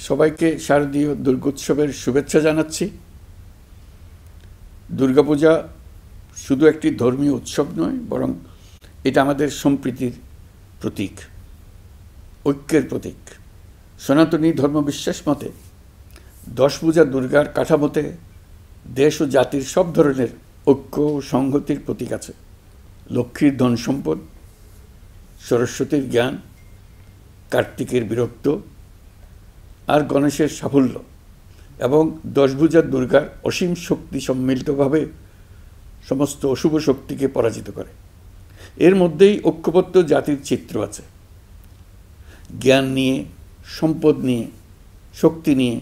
সবাইকে শারদীয় দুর্গোৎসবের শুভেচ্ছা জানাচ্ছি। দুর্গাপূজা শুধু একটি ধর্মীয় উৎসব নয়, বরং এটা আমাদের সম্প্রীতির প্রতীক, ঐক্যের প্রতীক। সনাতনী ধর্মবিশ্বাস মতে দশভুজা দুর্গার কাঠামোতে দেশ ও জাতির সব ধরনের ঐক্য ও সংহতির প্রতীক আছে। লক্ষ্মীর ধন সম্পদ, সরস্বতীর জ্ঞান, কার্তিকের বীরত্ব আর গণেশের সাফল্য এবং দশভুজা দুর্গার অসীম শক্তি সম্মিলিতভাবে সমস্ত অশুভ শক্তিকে পরাজিত করে। এর মধ্যেই ঐক্যবদ্ধ জাতির চিত্র আছে। জ্ঞান নিয়ে, সম্পদ নিয়ে, শক্তি নিয়ে,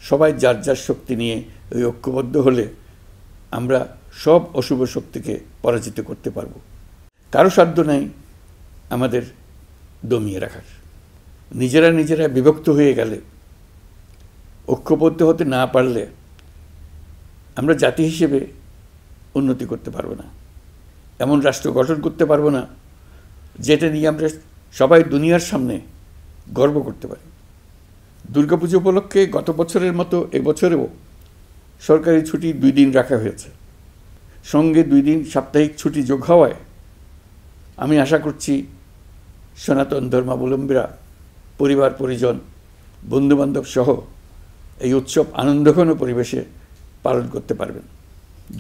সবাই যার যার শক্তি নিয়ে ওই ঐক্যবদ্ধ হলে আমরা সব অশুভ শক্তিকে পরাজিত করতে পারব। কারো সাধ্য নাই আমাদের দমিয়ে রাখার। নিজেরা বিভক্ত হয়ে গেলে, ঐক্যবদ্ধ হতে না পারলে আমরা জাতি হিসেবে উন্নতি করতে পারবো না, এমন রাষ্ট্র গঠন করতে পারবো না যেটা নিয়ে আমরা সবাই দুনিয়ার সামনে গর্ব করতে পারি। দুর্গাপুজো উপলক্ষে গত বছরের মতো এবছরেও সরকারি ছুটি 2 দিন রাখা হয়েছে। সঙ্গে 2 দিন সাপ্তাহিক ছুটি যোগ হওয়ায় আমি আশা করছি সনাতন ধর্মাবলম্বীরা পরিবার পরিজন, বন্ধুবান্ধব সহ এই উৎসব আনন্দঘন পরিবেশে পালন করতে পারবেন।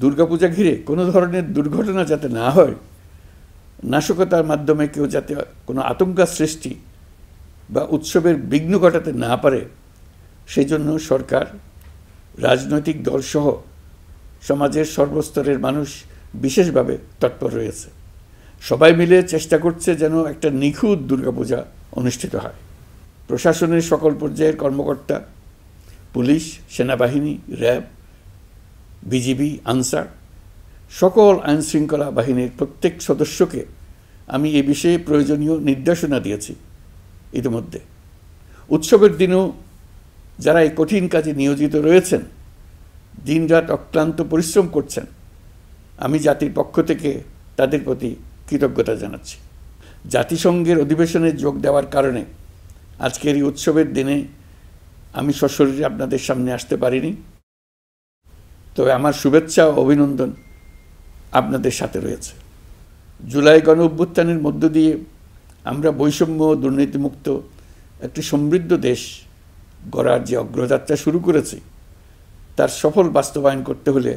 দুর্গাপূজা ঘিরে কোনো ধরনের দুর্ঘটনা যাতে না হয়, নাশকতার মাধ্যমে কেউ যাতে কোনো আতঙ্ক সৃষ্টি বা উৎসবের বিঘ্ন ঘটাতে না পারে, সেই জন্য সরকার, রাজনৈতিক দলসহ সমাজের সর্বস্তরের মানুষ বিশেষভাবে তৎপর রয়েছে। সবাই মিলে চেষ্টা করছে যেন একটা নিখুঁত দুর্গাপূজা অনুষ্ঠিত হয়। প্রশাসনের সকল পর্যায়ের কর্মকর্তা, পুলিশ, সেনাবাহিনী, র্যাব, বিজিবি, আনসার, সকল আইনশৃঙ্খলা বাহিনীর প্রত্যেক সদস্যকে আমি এ বিষয়ে প্রয়োজনীয় নির্দেশনা দিয়েছি ইতিমধ্যে। উৎসবের দিনও যারা এই কঠিন কাজে নিয়োজিত রয়েছেন, দিনরাত অক্লান্ত পরিশ্রম করছেন, আমি জাতির পক্ষ থেকে তাদের প্রতি কৃতজ্ঞতা জানাচ্ছি। জাতিসংঘের অধিবেশনে যোগ দেওয়ার কারণে আজকের এই উৎসবের দিনে আমি সশরীরে আপনাদের সামনে আসতে পারিনি, তবে আমার শুভেচ্ছা ও অভিনন্দন আপনাদের সাথে রয়েছে। জুলাই গণ অভ্যুত্থানের মধ্য দিয়ে আমরা বৈষম্য ও দুর্নীতিমুক্ত একটি সমৃদ্ধ দেশ গড়ার যে অগ্রযাত্রা শুরু করেছি, তার সফল বাস্তবায়ন করতে হলে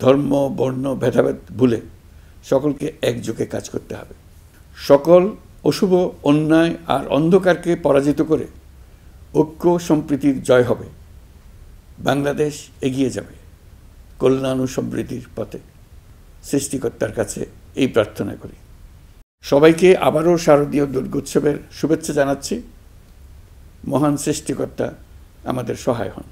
ধর্ম, বর্ণ, ভেদাভেদ ভুলে সকলকে একযোগে কাজ করতে হবে। সকল অশুভ, অন্যায় আর অন্ধকারকে পরাজিত করে ঐক্য সম্প্রীতির জয় হবে। বাংলাদেশ এগিয়ে যাবে কল্যাণ ও সমৃদ্ধির পথে। সৃষ্টিকর্তার কাছে এই প্রার্থনা করি। সবাইকে আবারও শারদীয় দুর্গোৎসবের শুভেচ্ছা জানাচ্ছি। মহান সৃষ্টিকর্তা আমাদের সহায় হন।